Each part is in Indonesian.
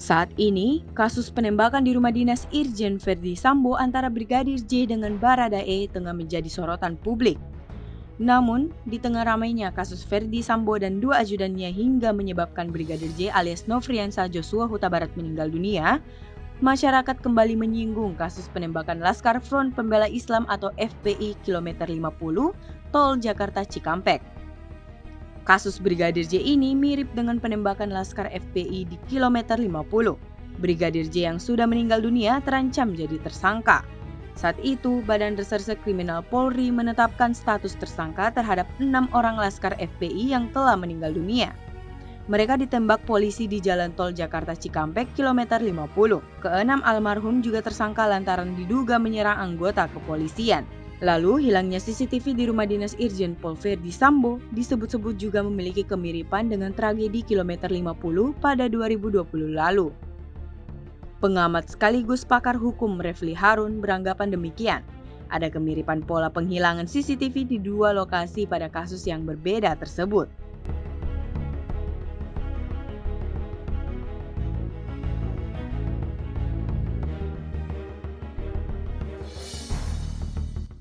Saat ini, kasus penembakan di rumah dinas Irjen Verdi Sambo antara Brigadir J dengan Baradae tengah menjadi sorotan publik. Namun, di tengah ramainya kasus Verdi Sambo dan dua ajudannya hingga menyebabkan Brigadir J alias Nofriansah Joshua Huta Barat meninggal dunia, masyarakat kembali menyinggung kasus penembakan Laskar Front Pembela Islam atau FPI kilometer 50 Tol Jakarta Cikampek. Kasus Brigadir J ini mirip dengan penembakan Laskar FPI di kilometer 50. Brigadir J yang sudah meninggal dunia terancam jadi tersangka. Saat itu, Badan Reserse Kriminal Polri menetapkan status tersangka terhadap 6 orang Laskar FPI yang telah meninggal dunia. Mereka ditembak polisi di Jalan Tol Jakarta Cikampek kilometer 50. Keenam almarhum juga tersangka lantaran diduga menyerang anggota kepolisian. Lalu, hilangnya CCTV di rumah dinas Irjen Pol Verdi Sambo disebut-sebut juga memiliki kemiripan dengan tragedi kilometer 50 pada 2020 lalu. Pengamat sekaligus pakar hukum Refli Harun beranggapan demikian. Ada kemiripan pola penghilangan CCTV di dua lokasi pada kasus yang berbeda tersebut.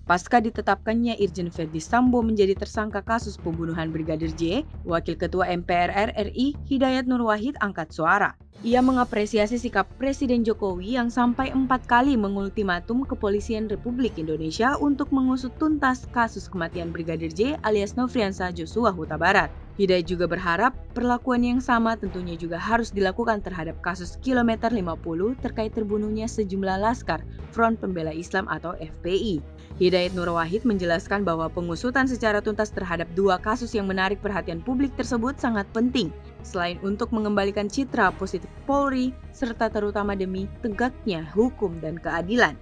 Pasca ditetapkannya Irjen Verdi Sambo menjadi tersangka kasus pembunuhan Brigadir J, Wakil Ketua MPR RI Hidayat Nur Wahid angkat suara. Ia mengapresiasi sikap Presiden Jokowi yang sampai 4 kali mengultimatum Kepolisian Republik Indonesia untuk mengusut tuntas kasus kematian Brigadir J alias Nofriansah Joshua Huta Barat. Hidayat juga berharap perlakuan yang sama tentunya juga harus dilakukan terhadap kasus kilometer 50 terkait terbunuhnya sejumlah Laskar Front Pembela Islam atau FPI. Hidayat Nur Wahid menjelaskan bahwa pengusutan secara tuntas terhadap dua kasus yang menarik perhatian publik tersebut sangat penting, selain untuk mengembalikan citra positif Polri, serta terutama demi tegaknya hukum dan keadilan.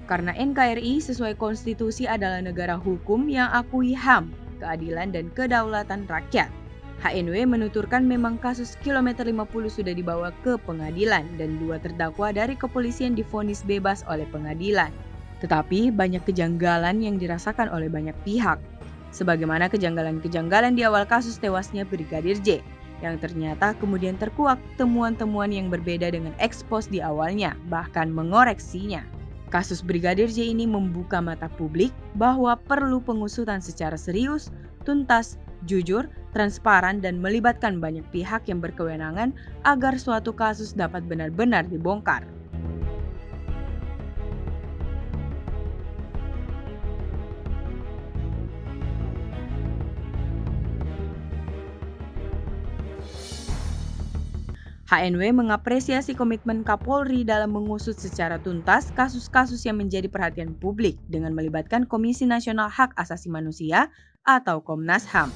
Karena NKRI sesuai konstitusi adalah negara hukum yang akui HAM, keadilan dan kedaulatan rakyat. HNW menuturkan memang kasus kilometer 50 sudah dibawa ke pengadilan dan dua terdakwa dari kepolisian divonis bebas oleh pengadilan. Tetapi banyak kejanggalan yang dirasakan oleh banyak pihak. Sebagaimana kejanggalan-kejanggalan di awal kasus tewasnya Brigadir J, yang ternyata kemudian terkuak temuan-temuan yang berbeda dengan ekspos di awalnya, bahkan mengoreksinya. Kasus Brigadir J ini membuka mata publik bahwa perlu pengusutan secara serius, tuntas, jujur, transparan, dan melibatkan banyak pihak yang berkewenangan agar suatu kasus dapat benar-benar dibongkar. HNW mengapresiasi komitmen Kapolri dalam mengusut secara tuntas kasus-kasus yang menjadi perhatian publik dengan melibatkan Komisi Nasional Hak Asasi Manusia atau Komnas HAM.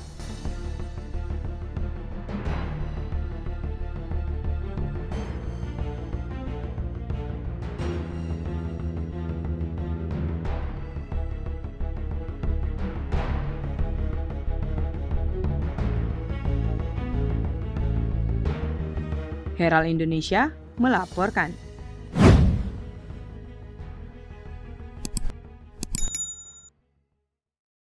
Herald Indonesia melaporkan.